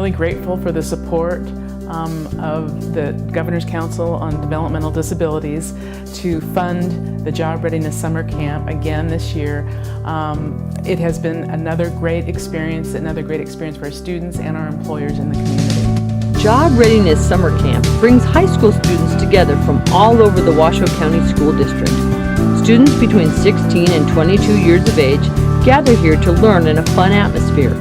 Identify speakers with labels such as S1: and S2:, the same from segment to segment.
S1: really grateful for the support of the Governor's Council on Developmental Disabilities to fund the Job Readiness Summer Camp again this year. It has been another great experience for our students and our employers in the community.
S2: Job Readiness Summer Camp brings high school students together from all over the Washoe County School District. Students between 16 and 22 years of age gather here to learn in a fun atmosphere.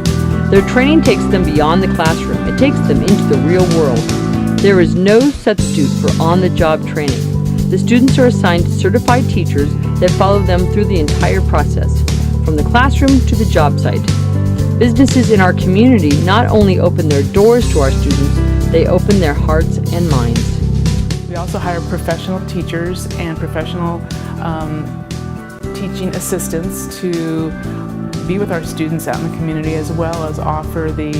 S2: Their training takes them beyond the classroom. It takes them into the real world. There is no substitute for on-the-job training. The students are assigned certified teachers that follow them through the entire process, from the classroom to the job site. Businesses in our community not only open their doors to our students, they open their hearts and minds.
S1: We also hire professional teachers and professional teaching assistants to be with our students out in the community, as well as offer the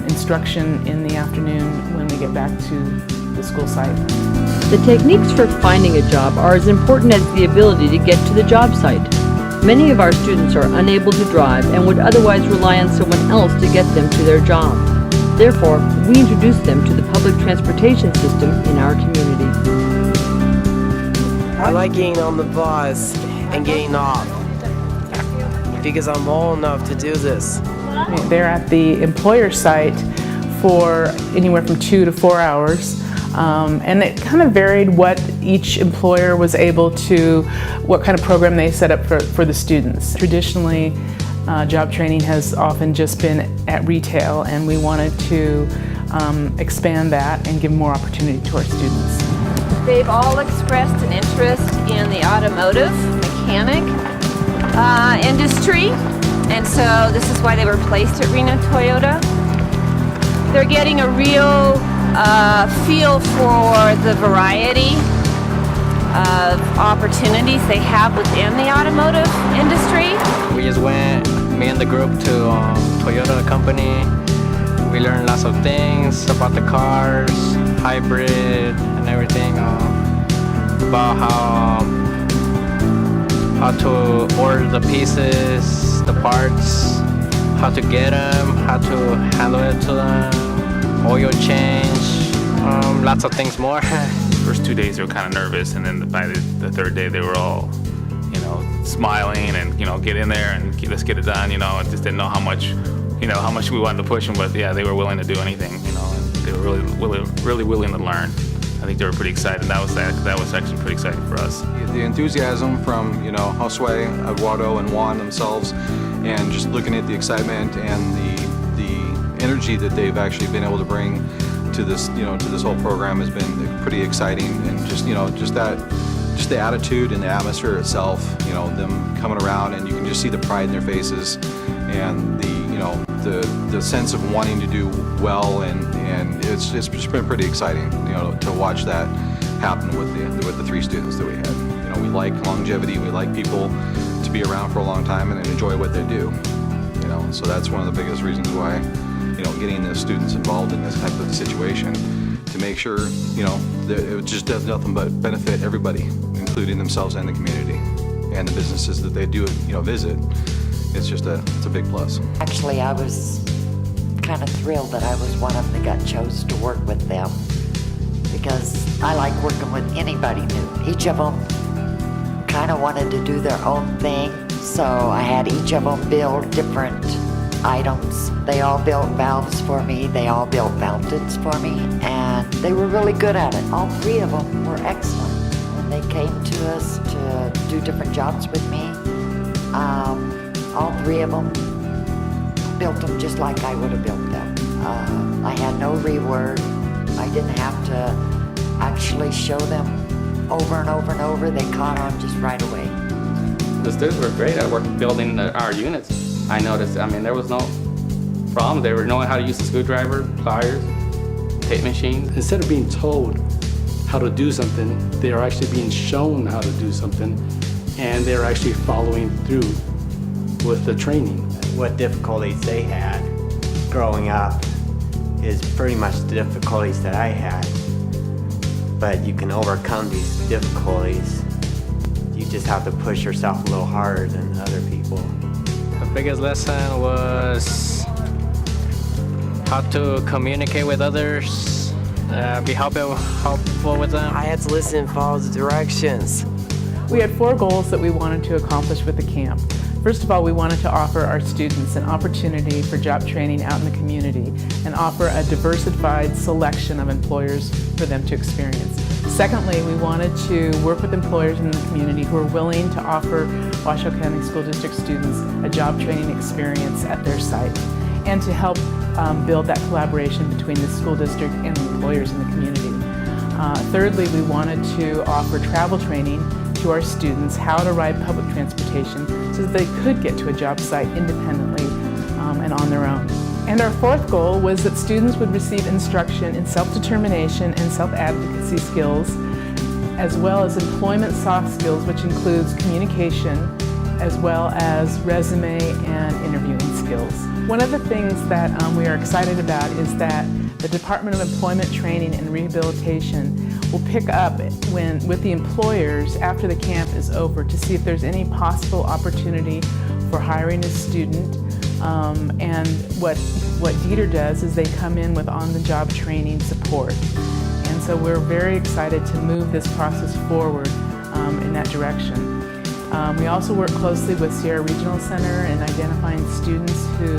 S1: instruction in the afternoon when we get back to the school site.
S2: The techniques for finding a job are as important as the ability to get to the job site. Many of our students are unable to drive and would otherwise rely on someone else to get them to their job. Therefore, we introduce them to the public transportation system in our community.
S3: I like getting on the bus and getting off because I'm old enough to do this.
S1: They're at the employer site for anywhere from 2 to 4 hours. And it kind of varied what each employer was able to, what kind of program they set up for the students. Traditionally, job training has often just been at retail, and we wanted to expand that and give more opportunity to our students.
S4: They've all expressed an interest in the automotive, mechanic industry, and so this is why they were placed at Reno Toyota. They're getting a real feel for the variety of opportunities they have within the automotive industry.
S5: We just went, me and the group, to Toyota company. We learned lots of things about the cars, hybrid and everything, about how to order the pieces, the parts, how to get them, how to handle it to them, oil change, lots of things more.
S6: First 2 days they were kind of nervous, and then by the third day they were all, smiling and, get in there and let's get it done, and just didn't know how much we wanted to push them, but yeah, they were willing to do anything, and they were really willing to learn. I think they were pretty excited. That was actually pretty exciting for us.
S7: The enthusiasm from, Josue, Eduardo, and Juan themselves, and just looking at the excitement and the energy that they've actually been able to bring to this, to this whole program has been pretty exciting, and just the attitude and the atmosphere itself, them coming around, and you can just see the pride in their faces, and the sense of wanting to do well, and it's just been pretty exciting, to watch that happen with the 3 students that we had. We like longevity, we like people to be around for a long time and enjoy what they do, so that's one of the biggest reasons why, getting the students involved in this type of situation, to make sure, that it just does nothing but benefit everybody, including themselves and the community, and the businesses that they do, visit. It's a big plus.
S8: Actually, I was kind of thrilled that I was one of them that got chose to work with them, because I like working with anybody new. Each of them kind of wanted to do their own thing, so I had each of them build different items. They all built valves for me, they all built fountains for me, and they were really good at it. All 3 of them were excellent. When they came to us to do different jobs with me, all 3 of them built them just like I would have built them. I had no rework. I didn't have to actually show them over and over and over. They caught on just right away.
S9: The students were great at work building our units. I noticed, there was no problem. They were knowing how to use the screwdriver, pliers, tape machine.
S10: Instead of being told how to do something, they are actually being shown how to do something, and they're actually following through with the training.
S11: What difficulties they had growing up is pretty much the difficulties that I had. But you can overcome these difficulties. You just have to push yourself a little harder than other people.
S5: The biggest lesson was how to communicate with others, be helpful with them.
S3: I had to listen and follow the directions.
S1: We had 4 goals that we wanted to accomplish with the camp. First of all, we wanted to offer our students an opportunity for job training out in the community and offer a diversified selection of employers for them to experience. Secondly, we wanted to work with employers in the community who are willing to offer Washoe County School District students a job training experience at their site, and to help build that collaboration between the school district and the employers in the community. Thirdly, we wanted to offer travel training to our students how to ride public transportation so that they could get to a job site independently and on their own. And our 4th goal was that students would receive instruction in self-determination and self-advocacy skills, as well as employment soft skills, which includes communication, as well as resume and interviewing skills. One of the things that we are excited about is that the Department of Employment Training and Rehabilitation will pick up with the employers after the camp is over to see if there's any possible opportunity for hiring a student. And what Dieter does is they come in with on-the-job training support. And so we're very excited to move this process forward in that direction. We also work closely with Sierra Regional Center in identifying students who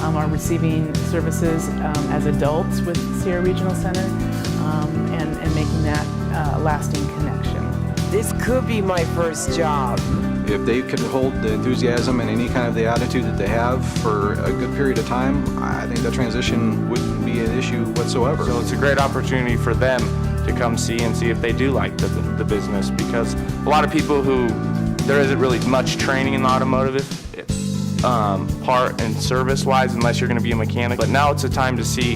S1: are receiving services as adults with Sierra Regional Center and making that a lasting connection.
S3: This could be my first job.
S7: If they could hold the enthusiasm and any kind of the attitude that they have for a good period of time, I think the transition wouldn't be an issue whatsoever.
S12: So it's a great opportunity for them to come see if they do like the business, because a lot of people who there isn't really much training in the automotive part and service wise unless you're going to be a mechanic. But now it's a time to see,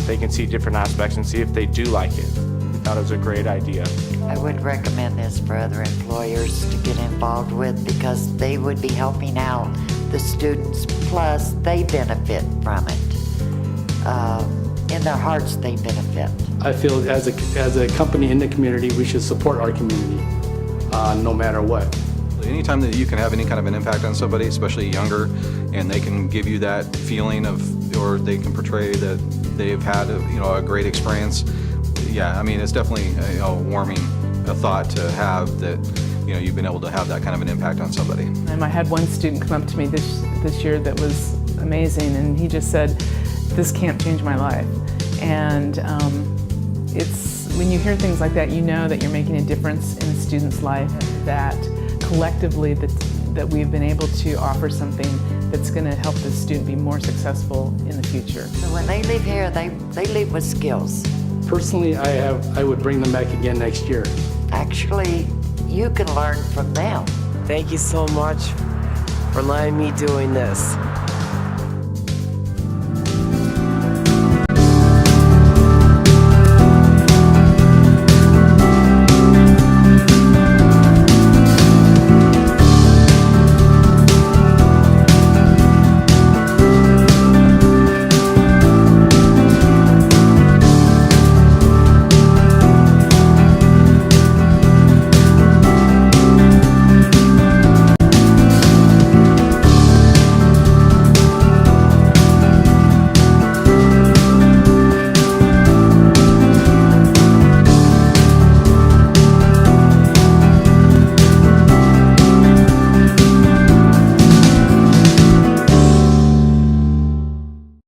S12: they can see different aspects and see if they do like it. We thought it was a great idea.
S8: I would recommend this for other employers to get involved with, because they would be helping out the students, plus they benefit from it. In their hearts, they benefit.
S10: I feel as a company in the community, we should support our community no matter what.
S7: Anytime that you can have any kind of an impact on somebody, especially younger, and they can give you that feeling of, or they can portray that they've had a great experience. Yeah, I mean, it's definitely a warming thought to have that, you've been able to have that kind of an impact on somebody.
S1: I had one student come up to me this year that was amazing, and he just said, "This camp changed my life." And it's when you hear things like that, you know that you're making a difference in a student's life, that collectively that we've been able to offer something that's going to help the student be more successful in the future.
S8: So when they leave here, they leave with skills.
S10: Personally, I would bring them back again next year.
S8: Actually, you can learn from them.
S3: Thank you so much for letting me doing this.